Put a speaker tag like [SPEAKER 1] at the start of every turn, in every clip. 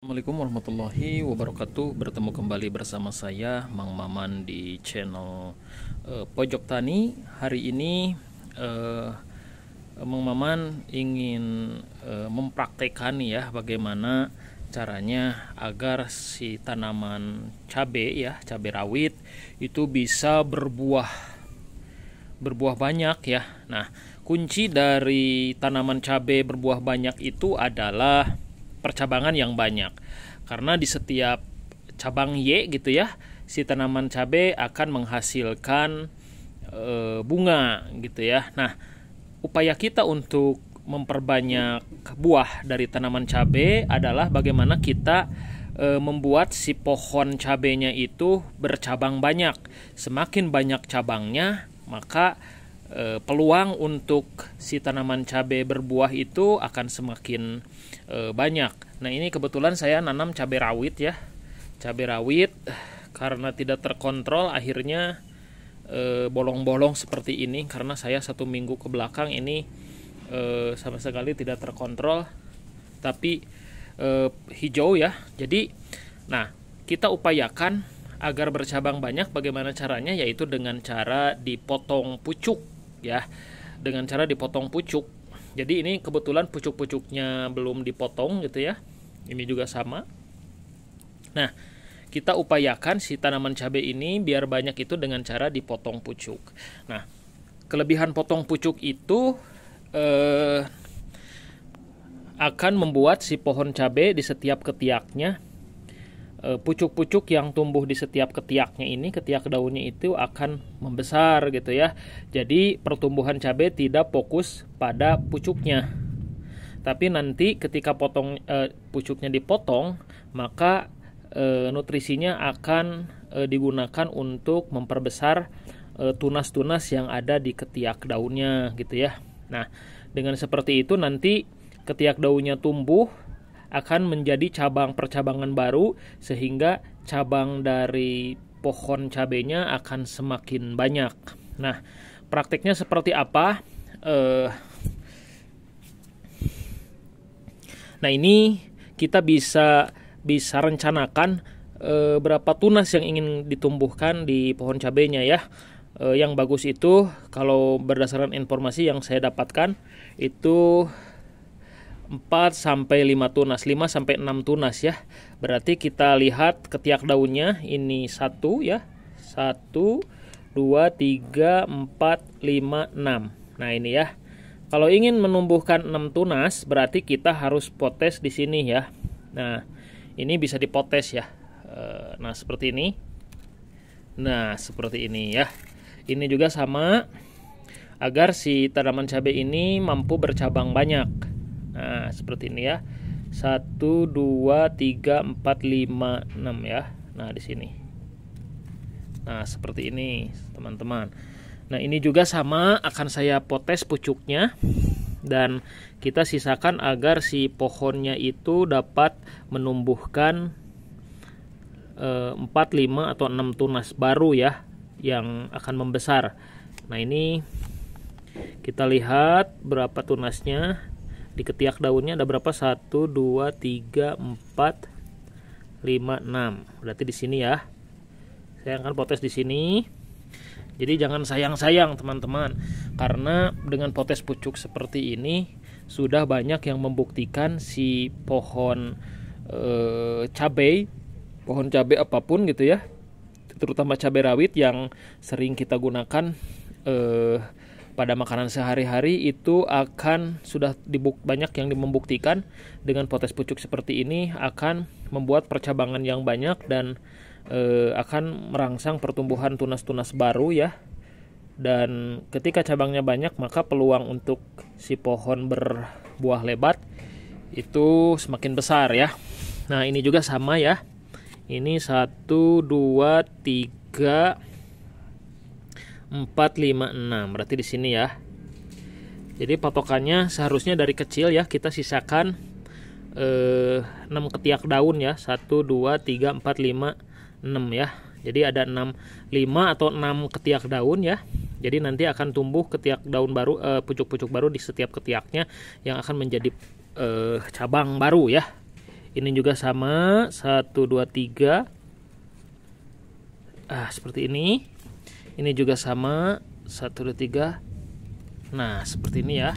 [SPEAKER 1] Assalamualaikum warahmatullahi wabarakatuh. Bertemu kembali bersama saya Mang Maman di channel Pojok Tani. Hari ini Mang Maman ingin mempraktekkan ya bagaimana caranya agar si tanaman cabai ya, cabai rawit itu bisa berbuah banyak ya. Nah, kunci dari tanaman cabai berbuah banyak itu adalah percabangan yang banyak, karena di setiap cabang Y gitu ya, si tanaman cabai akan menghasilkan bunga gitu ya. Nah, upaya kita untuk memperbanyak buah dari tanaman cabai adalah bagaimana kita membuat si pohon cabainya itu bercabang banyak. Semakin banyak cabangnya, maka peluang untuk si tanaman cabai berbuah itu akan semakin banyak. Nah, ini kebetulan saya nanam cabai rawit ya. Cabai rawit karena tidak terkontrol akhirnya bolong-bolong seperti ini, karena saya 1 minggu ke belakang ini sama sekali tidak terkontrol, tapi hijau ya. Jadi, nah, kita upayakan agar bercabang banyak. Bagaimana caranya? Yaitu dengan cara dipotong pucuk ya, dengan cara dipotong pucuk. Jadi ini kebetulan pucuk-pucuknya belum dipotong gitu ya. Ini juga sama. Nah, kita upayakan si tanaman cabai ini biar banyak itu dengan cara dipotong pucuk. Nah, kelebihan potong pucuk itu akan membuat si pohon cabai di setiap ketiaknya, pucuk-pucuk yang tumbuh di setiap ketiaknya ini, ketiak daunnya itu akan membesar gitu ya. Jadi pertumbuhan cabai tidak fokus pada pucuknya, tapi nanti ketika pucuknya dipotong, maka nutrisinya akan digunakan untuk memperbesar tunas-tunas yang ada di ketiak daunnya gitu ya. Nah, dengan seperti itu nanti ketiak daunnya tumbuh akan menjadi cabang percabangan baru, sehingga cabang dari pohon cabainya akan semakin banyak. Nah, prakteknya seperti apa? Nah, ini kita bisa rencanakan berapa tunas yang ingin ditumbuhkan di pohon cabainya ya. Yang bagus itu kalau berdasarkan informasi yang saya dapatkan itu 4-5 tunas, 5-6 tunas ya. Berarti kita lihat ketiak daunnya ini 1 ya. 1, 2, 3, 4, 5, 6. Nah, ini ya. Kalau ingin menumbuhkan 6 tunas, berarti kita harus potes di sini ya. Nah, ini bisa dipotes ya. Nah, seperti ini. Nah, seperti ini ya. Ini juga sama, agar si tanaman cabai ini mampu bercabang banyak. Nah, seperti ini ya. 1, 2, 3, 4, 5, 6 ya. Nah, di sini. Nah, seperti ini, teman-teman. Nah, ini juga sama, akan saya potes pucuknya. Dan kita sisakan agar si pohonnya itu dapat menumbuhkan 4, 5, atau 6 tunas baru ya, yang akan membesar. Nah, ini kita lihat berapa tunasnya. Di ketiak daunnya ada berapa? 1, 2, 3, 4, 5, 6. Berarti di sini ya. Saya akan potes di sini. Jadi jangan sayang-sayang teman-teman, karena dengan potes pucuk seperti ini sudah banyak yang membuktikan si pohon cabai, pohon cabai apapun gitu ya, terutama cabai rawit yang sering kita gunakan pada makanan sehari-hari, itu akan sudah banyak yang membuktikan dengan potes pucuk seperti ini akan membuat percabangan yang banyak dan akan merangsang pertumbuhan tunas-tunas baru ya. Dan ketika cabangnya banyak, maka peluang untuk si pohon berbuah lebat itu semakin besar ya. Nah, ini juga sama ya. Ini 1, 2, 3, 4, 5, 6. Berarti di sini ya. Jadi patokannya seharusnya dari kecil ya, kita sisakan 6 ketiak daun ya. 1, 2, 3, 4, 5, 6 ya. Jadi ada 5 atau 6 ketiak daun ya. Jadi nanti akan tumbuh ketiak daun baru, pucuk-pucuk baru di setiap ketiaknya yang akan menjadi cabang baru ya. Ini juga sama, 1 2 3. Seperti ini. Ini juga sama, 1 2 3. Nah, seperti ini ya.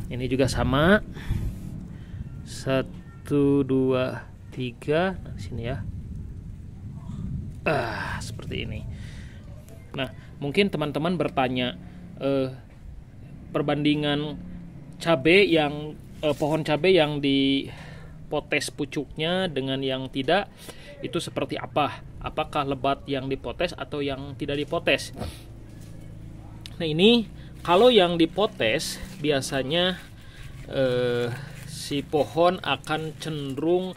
[SPEAKER 1] Ini juga sama, 1 2 3. Nah, di sini ya. Seperti ini. Nah, mungkin teman-teman bertanya, perbandingan cabai yang pohon cabai yang dipotes pucuknya dengan yang tidak itu seperti apa? Apakah lebat yang dipotes atau yang tidak dipotes? Nah, ini kalau yang dipotes biasanya si pohon akan cenderung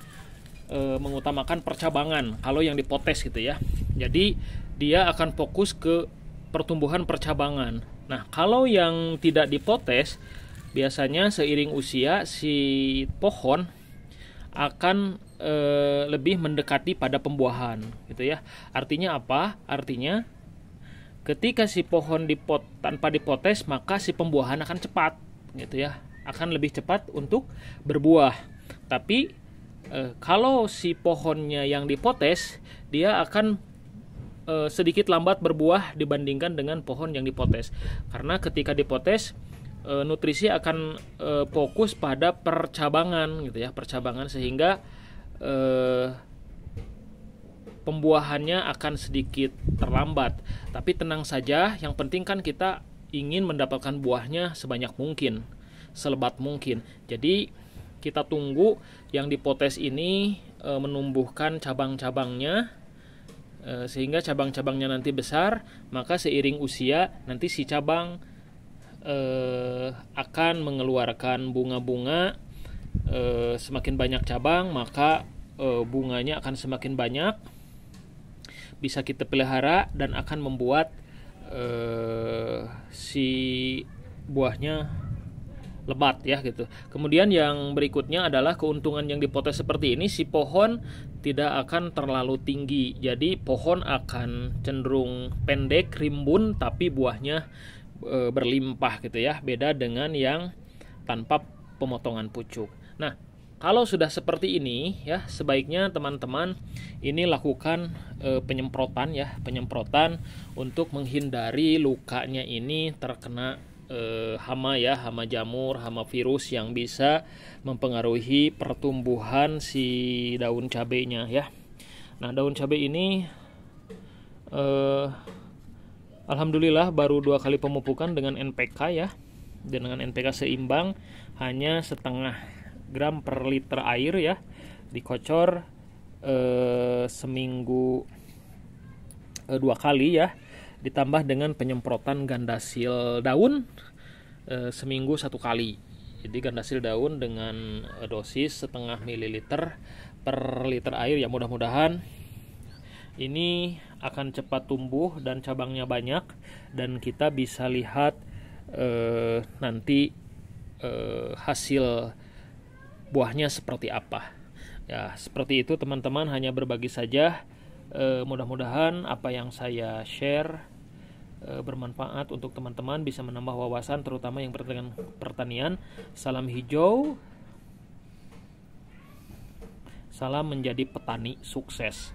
[SPEAKER 1] mengutamakan percabangan kalau yang dipotes gitu ya. Jadi dia akan fokus ke pertumbuhan percabangan. Nah, kalau yang tidak dipotes biasanya seiring usia si pohon akan lebih mendekati pada pembuahan gitu ya. Artinya apa? Artinya ketika si pohon tanpa dipotes, maka si pembuahan akan cepat gitu ya. Akan lebih cepat untuk berbuah. Tapi kalau si pohonnya yang dipotes, dia akan sedikit lambat berbuah dibandingkan dengan pohon yang dipotes. Karena ketika dipotes, nutrisi akan fokus pada percabangan gitu ya, percabangan, sehingga pembuahannya akan sedikit terlambat. Tapi tenang saja, yang penting kan kita ingin mendapatkan buahnya sebanyak mungkin, selebat mungkin. Jadi kita tunggu yang dipotes ini menumbuhkan cabang-cabangnya, sehingga cabang-cabangnya nanti besar. Maka seiring usia nanti si cabang akan mengeluarkan bunga-bunga. Semakin banyak cabang, maka bunganya akan semakin banyak, bisa kita pelihara dan akan membuat si buahnya lebat ya gitu. Kemudian yang berikutnya adalah keuntungan yang dipotes seperti ini, si pohon tidak akan terlalu tinggi. Jadi pohon akan cenderung pendek, rimbun, tapi buahnya berlimpah gitu ya. Beda dengan yang tanpa pemotongan pucuk. Nah, kalau sudah seperti ini ya, sebaiknya teman-teman ini lakukan penyemprotan ya, penyemprotan untuk menghindari lukanya ini terkena hama ya, hama jamur, hama virus yang bisa mempengaruhi pertumbuhan si daun cabenya ya. Nah, daun cabai ini alhamdulillah baru 2 kali pemupukan dengan NPK ya. Dan dengan NPK seimbang, hanya setengah gram per liter air ya, dikocor seminggu 2 kali ya, ditambah dengan penyemprotan gandasil daun seminggu 1 kali. Jadi gandasil daun dengan dosis setengah mililiter per liter air ya. Mudah-mudahan ini akan cepat tumbuh dan cabangnya banyak, dan kita bisa lihat nanti hasil buahnya seperti apa ya. Seperti itu teman-teman, hanya berbagi saja. Mudah-mudahan apa yang saya share bermanfaat untuk teman-teman, bisa menambah wawasan terutama yang berkaitan dengan pertanian. Salam hijau, salam menjadi petani sukses.